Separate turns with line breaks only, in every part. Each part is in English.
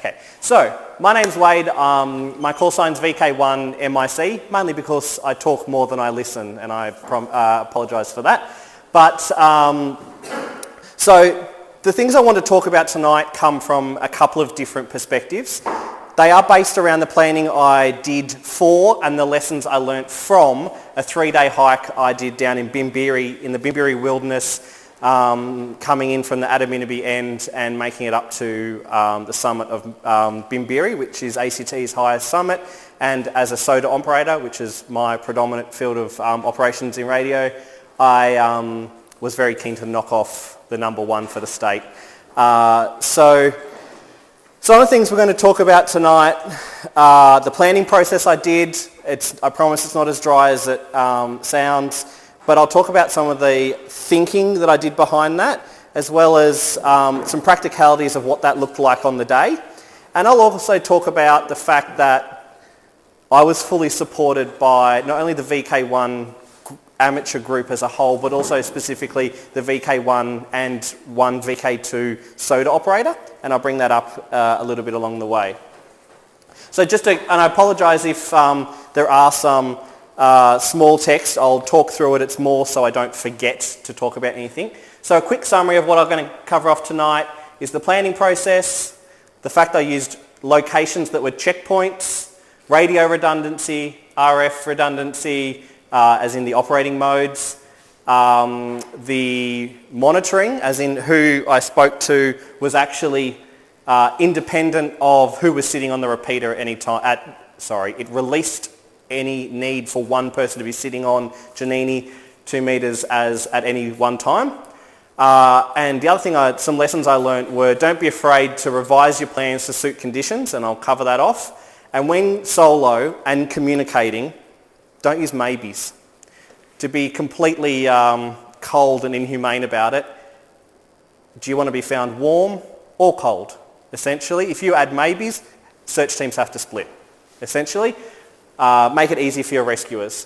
Okay, so my name's Wade. My call sign's VK1MIC, mainly because I talk more than I listen, and I apologise for that. But so the things I want to talk about tonight come from a couple of different perspectives. They are based around the planning I did for and the lessons I learnt from a 3-day hike I did down in Bimberi, in the Bimberi wilderness, coming in from the Adaminaby end and making it up to the summit of Bimberi, which is ACT's highest summit. And as a SOTA operator, which is my predominant field of operations in radio, I was very keen to knock off the number one for the state. So some of the things we're going to talk about tonight, the planning process I did. I promise it's not as dry as it sounds, but I'll talk about some of the thinking that I did behind that, as well as some practicalities of what that looked like on the day. And I'll also talk about the fact that I was fully supported by not only the VK1 amateur group as a whole, but also specifically the VK1 and one VK2 SOTA operator, and I'll bring that up a little bit along the way. So and I apologise if there are some small text. I'll talk through it. It's more so I don't forget to talk about anything. So a quick summary of what I'm going to cover off tonight is the planning process, the fact I used locations that were checkpoints, radio redundancy, RF redundancy, as in the operating modes, the monitoring, as in who I spoke to was actually independent of who was sitting on the repeater at any time. It released any need for one person to be sitting on Giannini 2 metres as at any one time. And the other thing, some lessons I learnt were don't be afraid to revise your plans to suit conditions, and I'll cover that off. And when solo and communicating, don't use maybes. To be completely cold and inhumane about it, do you want to be found warm or cold? Essentially, if you add maybes, search teams have to split. Essentially, make it easy for your rescuers.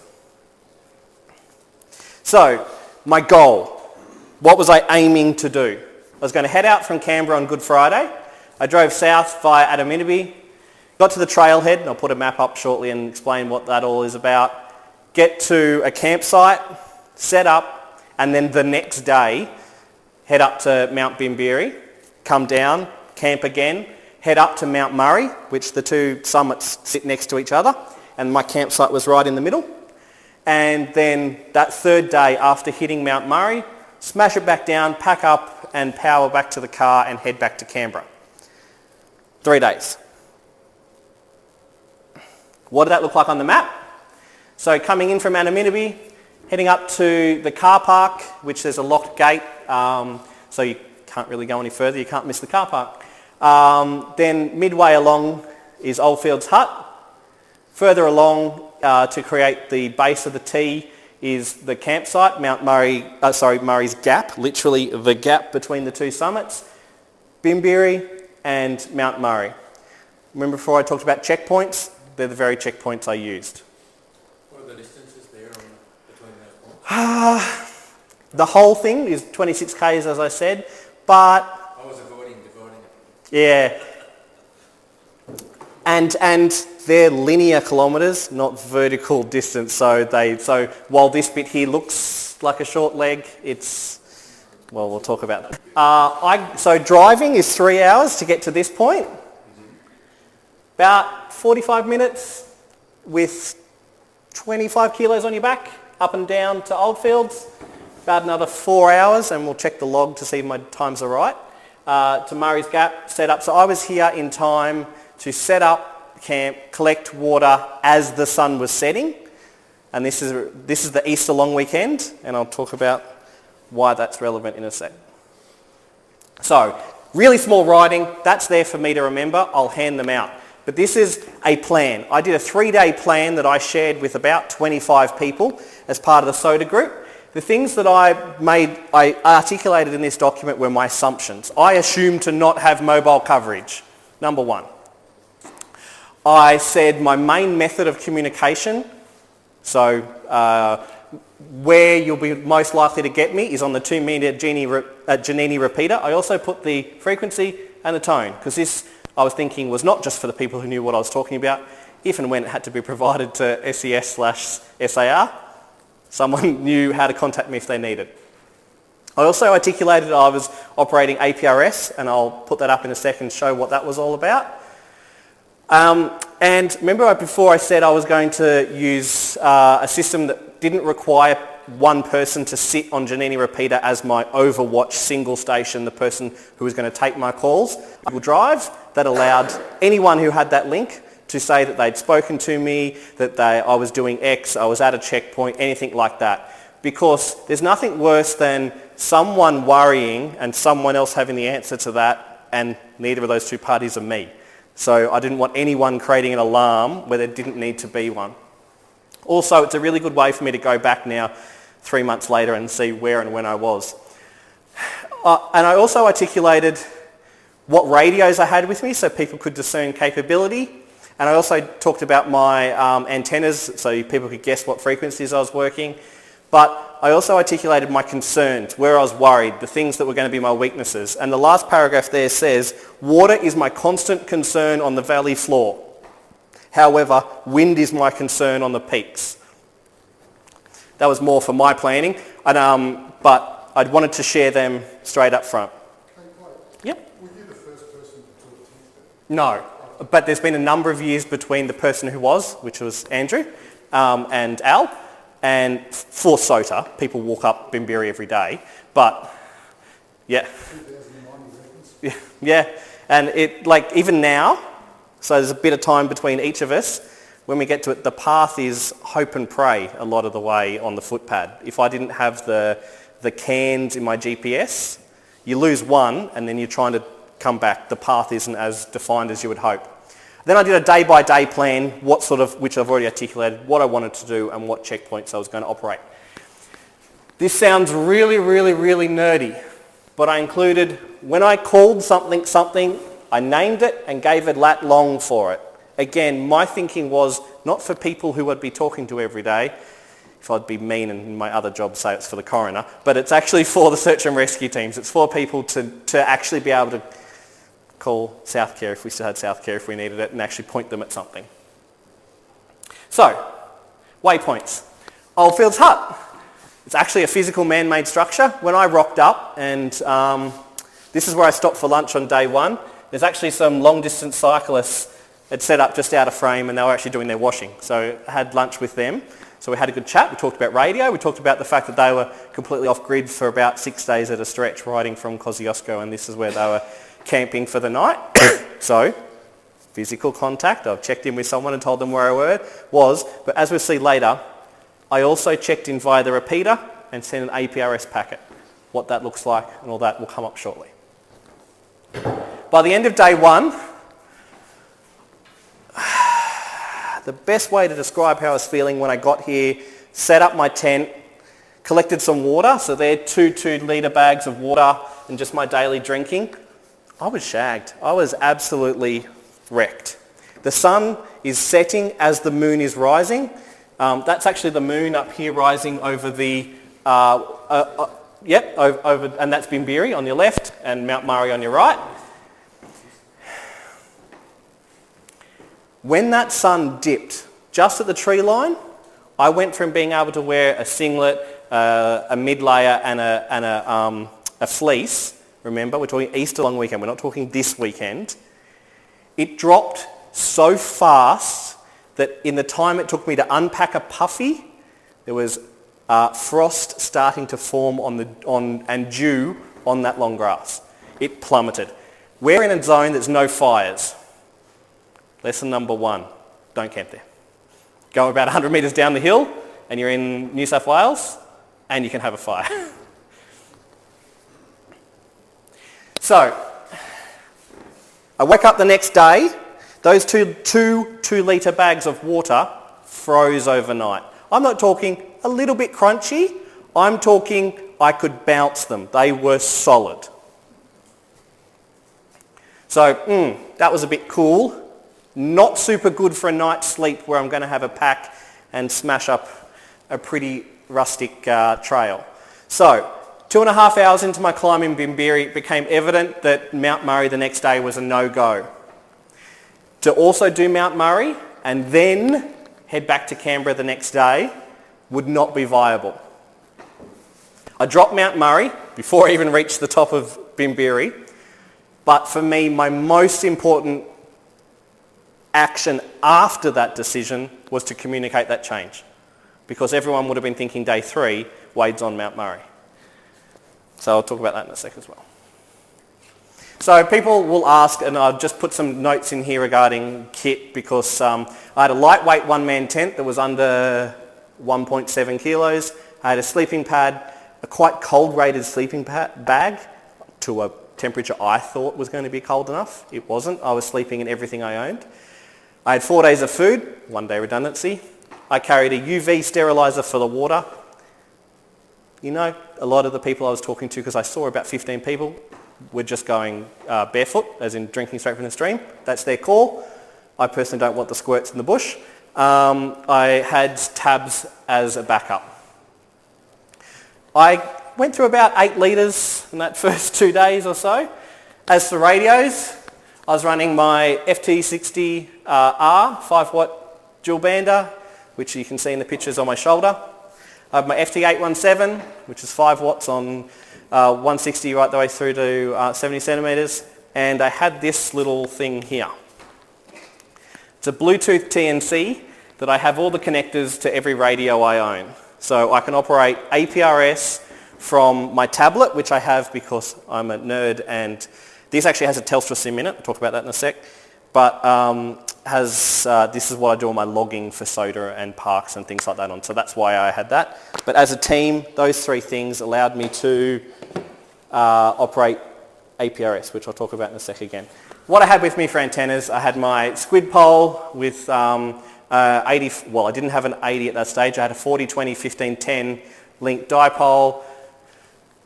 So, my goal. What was I aiming to do? I was going to head out from Canberra on Good Friday. I drove south via Adaminaby, got to the trailhead, and I'll put a map up shortly and explain what that all is about. Get to a campsite, set up, and then the next day, head up to Mount Bimberi, come down, camp again, head up to Mount Murray, which the two summits sit next to each other, and my campsite was right in the middle. And then that third day, after hitting Mount Murray, smash it back down, pack up, and power back to the car and head back to Canberra. 3 days. What did that look like on the map? So coming in from Adaminaby, heading up to the car park, which there's a locked gate, so you can't really go any further, you can't miss the car park. Then midway along is Oldfields Hut. Further along to create the base of the T is the campsite, Murray's Gap, literally the gap between the two summits, Bimberi and Mount Murray. Remember before I talked about checkpoints? They're the very checkpoints I used.
The distances there between those points?
The whole thing is 26 k's, as I said, but
I was avoiding it.
Yeah, and they're linear kilometres, not vertical distance. So while this bit here looks like a short leg, we'll talk about that. So driving is 3 hours to get to this point. About 45 minutes with 25 kilos on your back, up and down to Oldfields. About another 4 hours, and we'll check the log to see if my times are right, to Murray's Gap, set up. So I was here in time to set up camp, collect water as the sun was setting. And this is the Easter long weekend, and I'll talk about why that's relevant in a sec. So, really small writing, that's there for me to remember. I'll hand them out. But this is a plan. I did a 3-day plan that I shared with about 25 people as part of the SOTA group. The things that I articulated in this document were my assumptions. I assumed to not have mobile coverage, number one. I said my main method of communication, so where you'll be most likely to get me is on the 2 metre Giannini repeater. I also put the frequency and the tone, because this I was thinking was not just for the people who knew what I was talking about. If and when it had to be provided to SES/SAR, someone knew how to contact me if they needed. I also articulated I was operating APRS, and I'll put that up in a second to show what that was all about. And remember before I said I was going to use a system that didn't require one person to sit on Janini Repeater as my overwatch single station, the person who was going to take my calls. Google Drive that allowed anyone who had that link to say that they'd spoken to me, that I was doing X, I was at a checkpoint, anything like that. Because there's nothing worse than someone worrying and someone else having the answer to that, and neither of those two parties are me. So I didn't want anyone creating an alarm where there didn't need to be one. Also, it's a really good way for me to go back now 3 months later and see where and when I was. And I also articulated what radios I had with me so people could discern capability. And I also talked about my antennas so people could guess what frequencies I was working. But I also articulated my concerns, where I was worried, the things that were going to be my weaknesses. And the last paragraph there says, water is my constant concern on the valley floor. However, wind is my concern on the peaks. That was more for my planning, but I wanted to share them straight up front. Yep.
Were you the first person to talk to you?
No, but there's been a number of years between the person who was, which was Andrew, and Al, and for SOTA, people walk up Bimberi every day, but yeah.
2009 reference?
Yeah, and it, like, even now, so there's a bit of time between each of us. When we get to it, the path is hope and pray a lot of the way on the footpad. If I didn't have the cans in my GPS, you lose one and then you're trying to come back. The path isn't as defined as you would hope. Then I did a day-by-day plan, which I've already articulated, what I wanted to do and what checkpoints I was going to operate. This sounds really, really, really nerdy, but I included, when I called something, I named it and gave a lat long for it. Again, my thinking was not for people who I'd be talking to every day, if I'd be mean and in my other job say it's for the coroner, but it's actually for the search and rescue teams. It's for people to actually be able to call South Care if we still had South Care if we needed it and actually point them at something. So, waypoints. Oldfields Hut. It's actually a physical man-made structure. When I rocked up, and this is where I stopped for lunch on day one, there's actually some long-distance cyclists had set up just out of frame and they were actually doing their washing. So I had lunch with them. So we had a good chat. We talked about radio. We talked about the fact that they were completely off-grid for about 6 days at a stretch riding from Kosciuszko, and this is where they were camping for the night. So physical contact. I've checked in with someone and told them where I was. But as we'll see later, I also checked in via the repeater and sent an APRS packet. What that looks like and all that will come up shortly. By the end of day one, the best way to describe how I was feeling when I got here, set up my tent, collected some water, so they're 2 litre bags of water and just my daily drinking. I was shagged. I was absolutely wrecked. The sun is setting as the moon is rising. That's actually the moon up here rising over the, over, and that's Bimberi on your left and Mount Murray on your right. When that sun dipped just at the tree line, I went from being able to wear a singlet, a mid-layer and a fleece. Remember, we're talking Easter long weekend. We're not talking this weekend. It dropped so fast that in the time it took me to unpack a puffy, there was frost starting to form and dew on that long grass. It plummeted. We're in a zone that's no fires. Lesson number 1, don't camp there. Go about 100 metres down the hill and you're in New South Wales and you can have a fire. So, I wake up the next day, those two litre bags of water froze overnight. I'm not talking a little bit crunchy, I'm talking I could bounce them. They were solid. So, that was a bit cool. Not super good for a night's sleep where I'm going to have a pack and smash up a pretty rustic trail. So, 2.5 hours into my climb in Bimberi, it became evident that Mount Murray the next day was a no-go. to also do Mount Murray and then head back to Canberra the next day would not be viable. I dropped Mount Murray before I even reached the top of Bimberi, but for me, my most important action after that decision was to communicate that change, because everyone would have been thinking day 3, Wade's on Mount Murray. So I'll talk about that in a sec as well. So people will ask, and I've just put some notes in here regarding kit, because I had a lightweight one-man tent that was under 1.7 kilos. I had a sleeping pad, a quite cold-rated sleeping bag to a temperature I thought was going to be cold enough. It wasn't. I was sleeping in everything I owned. I had 4 days of food, 1 day redundancy. I carried a UV sterilizer for the water. You know, a lot of the people I was talking to, because I saw about 15 people, were just going barefoot, as in drinking straight from the stream. That's their call. I personally don't want the squirts in the bush. I had tabs as a backup. I went through about 8 litres in that first 2 days or so. As for radios, I was running my FT60R 5 watt dual bander, which you can see in the pictures on my shoulder. I have my FT817, which is 5 watts on 160 right the way through to 70 centimetres. And I had this little thing here. It's a Bluetooth TNC that I have all the connectors to every radio I own. So I can operate APRS from my tablet, which I have because I'm a nerd, and this actually has a Telstra SIM in it. I'll talk about that in a sec. But this is what I do on my logging for SOTA and parks and things like that on. So that's why I had that. But as a team, those 3 things allowed me to operate APRS, which I'll talk about in a sec again. What I had with me for antennas, I had my squid pole with 80, well, I didn't have an 80 at that stage. I had a 40, 20, 15, 10 link dipole,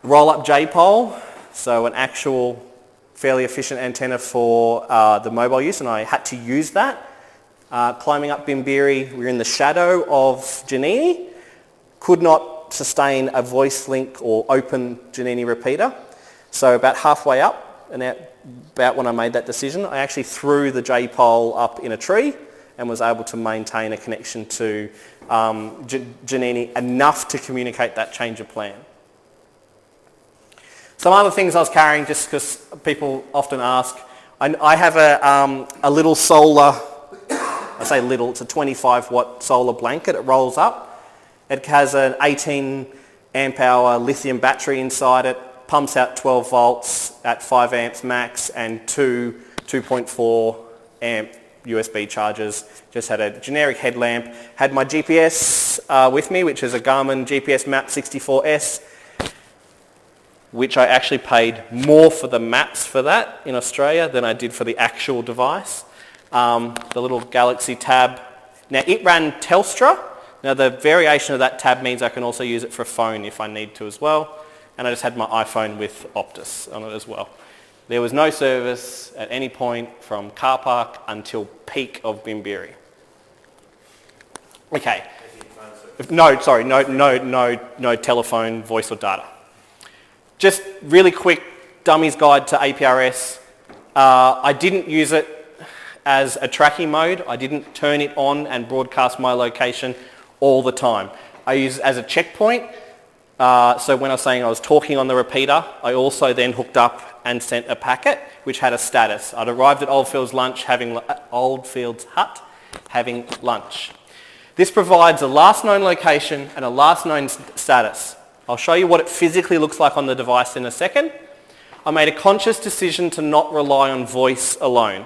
roll-up J-pole, so an actual fairly efficient antenna for the mobile use, and I had to use that. Climbing up Bimberi, we were in the shadow of Giannini, could not sustain a voice link or open Giannini repeater. So about halfway up, and about when I made that decision, I actually threw the J-pole up in a tree and was able to maintain a connection to Giannini enough to communicate that change of plan. Some other things I was carrying, just because people often ask, I have a little solar, I say little, it's a 25 watt solar blanket. It rolls up. It has an 18 amp hour lithium battery inside it, pumps out 12 volts at 5 amps max, and 2.4 amp USB chargers. Just had a generic headlamp. Had my GPS with me, which is a Garmin GPS Map 64S, which I actually paid more for the maps for that in Australia than I did for the actual device. The little Galaxy tab. Now it ran Telstra. Now the variation of that tab means I can also use it for a phone if I need to as well. And I just had my iPhone with Optus on it as well. There was no service at any point from car park until peak of Bimberi. Okay. No, sorry, no telephone, voice or data. Just really quick dummy's guide to APRS. I didn't use it as a tracking mode. I didn't turn it on and broadcast my location all the time. I use it as a checkpoint. So when I was saying I was talking on the repeater, I also then hooked up and sent a packet which had a status. I'd arrived at Oldfields Hut having lunch. This provides a last known location and a last known status. I'll show you what it physically looks like on the device in a second. I made a conscious decision to not rely on voice alone.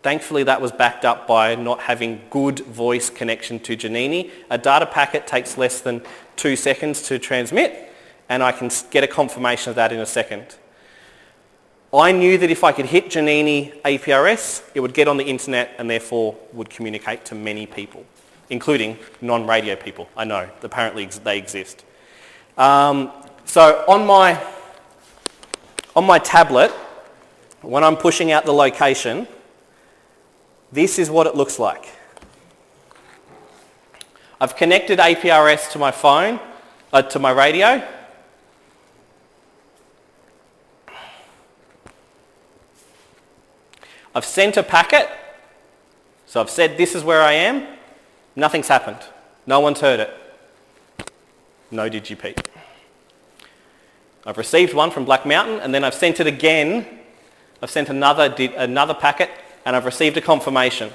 Thankfully that was backed up by not having good voice connection to Giannini. A data packet takes less than 2 seconds to transmit, and I can get a confirmation of that in a second. I knew that if I could hit Giannini APRS, it would get on the internet and therefore would communicate to many people, including non-radio people. I know, apparently they exist. So on my tablet, when I'm pushing out the location, this is what it looks like. I've connected APRS to my phone, to my radio. I've sent a packet So I've said this is where I am, nothing's happened. No one's heard it. No Digipeat. I've received one from Black Mountain and then I've sent it again. I've sent another packet and I've received a confirmation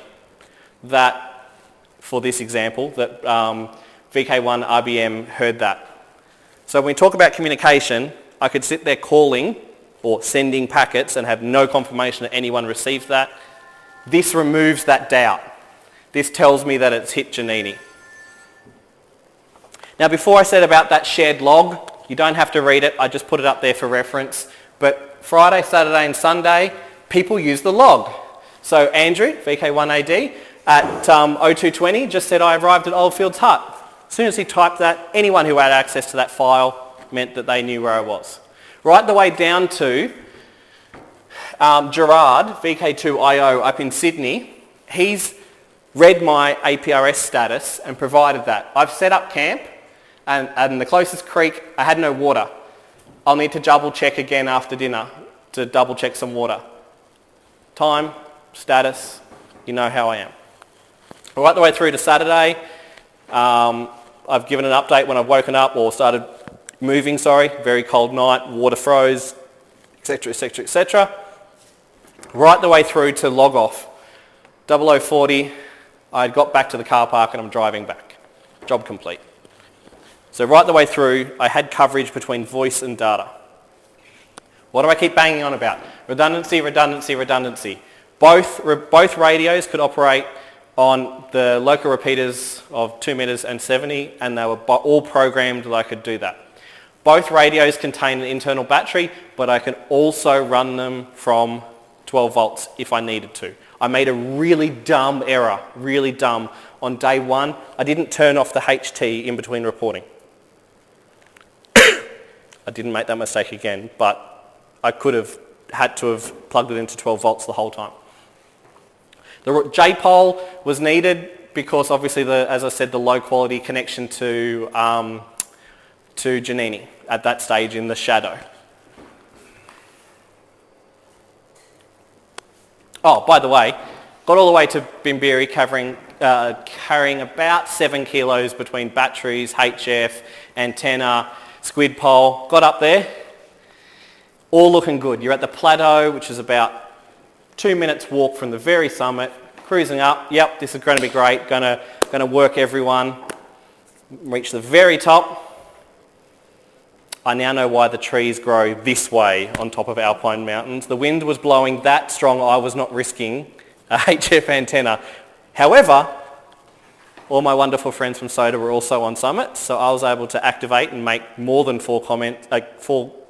that, for this example, that VK1 RBM heard that. So when we talk about communication, I could sit there calling or sending packets and have no confirmation that anyone received that. This removes that doubt. This tells me that it's hit Giannini. Now before I said about that shared log, you don't have to read it, I just put it up there for reference. But Friday, Saturday and Sunday, people use the log. So Andrew, VK1AD, at 0220 just said I arrived at Oldfields Hut. As soon as he typed that, anyone who had access to that file meant that they knew where I was. Right the way down to Gerard, VK2IO up in Sydney, he's read my APRS status and provided that. I've set up camp and the closest creek, I had no water. I'll need to double check again after dinner to double check some water. Time, status, you know how I am. Right the way through to Saturday, I've given an update when I've woken up or started moving, very cold night, water froze, etc, etc, etc. Right the way through to log off. 0040, I got back to the car park and I'm driving back. Job complete. So right the way through, I had coverage between voice and data. What do I keep banging on about? Redundancy, redundancy, redundancy. Both radios could operate on the local repeaters of 2 meters and 70, and they were all programmed that I could do that. Both radios contain an internal battery, but I can also run them from 12 volts if I needed to. I made a really dumb error, really dumb. On day one, I didn't turn off the HT in between reporting. I didn't make that mistake again, but I could have had to have plugged it into 12 volts the whole time. The J-pole was needed because obviously, as I said, the low quality connection to Giannini at that stage in the shadow. Oh, by the way, got all the way to Bimberi carrying about 7 kilos between batteries, HF, antenna, squid pole. Got up there, all looking good. You're at the plateau, which is about 2 minutes walk from the very summit, cruising up. Yep, this is going to be great. Going to work everyone. Reach the very top. I now know why the trees grow this way on top of Alpine mountains. The wind was blowing that strong I was not risking a HF antenna. However, all my wonderful friends from SOTA were also on summit, so I was able to activate and make more than 4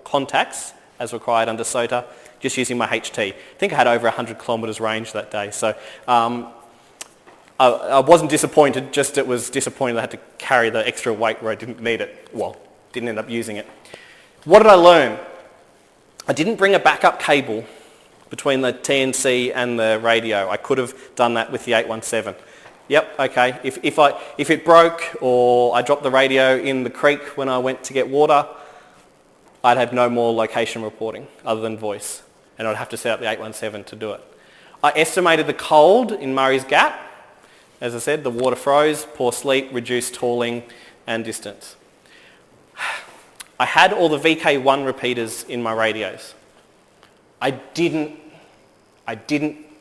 contacts as required under SOTA, just using my HT. I think I had over 100 kilometres range that day, so I wasn't disappointed, just it was disappointing I had to carry the extra weight where I didn't need it. Well, didn't end up using it. What did I learn? I didn't bring a backup cable between the TNC and the radio. I could have done that with the 817. Yep, okay. If it broke or I dropped the radio in the creek when I went to get water, I'd have no more location reporting other than voice, and I'd have to set up the 817 to do it. I estimated the cold in Murray's Gap. As I said, the water froze, poor sleep, reduced hauling and distance. I had all the VK1 repeaters in my radios. I didn't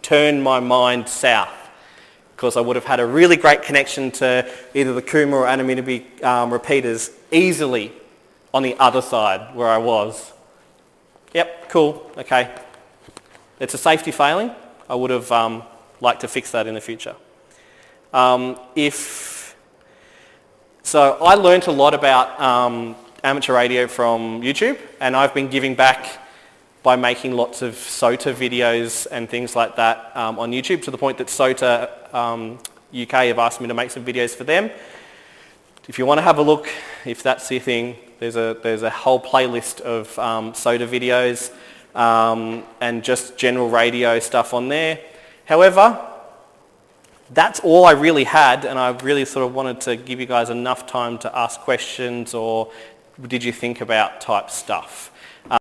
turn my mind south because I would have had a really great connection to either the Kuma or Anonymity repeaters easily on the other side where I was. Yep, cool, okay. It's a safety failing. I would have liked to fix that in the future. So I learnt a lot about amateur radio from YouTube, and I've been giving back by making lots of SOTA videos and things like that on YouTube, to the point that SOTA UK have asked me to make some videos for them. If you want to have a look, if that's your thing, there's a whole playlist of SOTA videos and just general radio stuff on there. However, that's all I really had, and I really sort of wanted to give you guys enough time to ask questions or did you think about type stuff.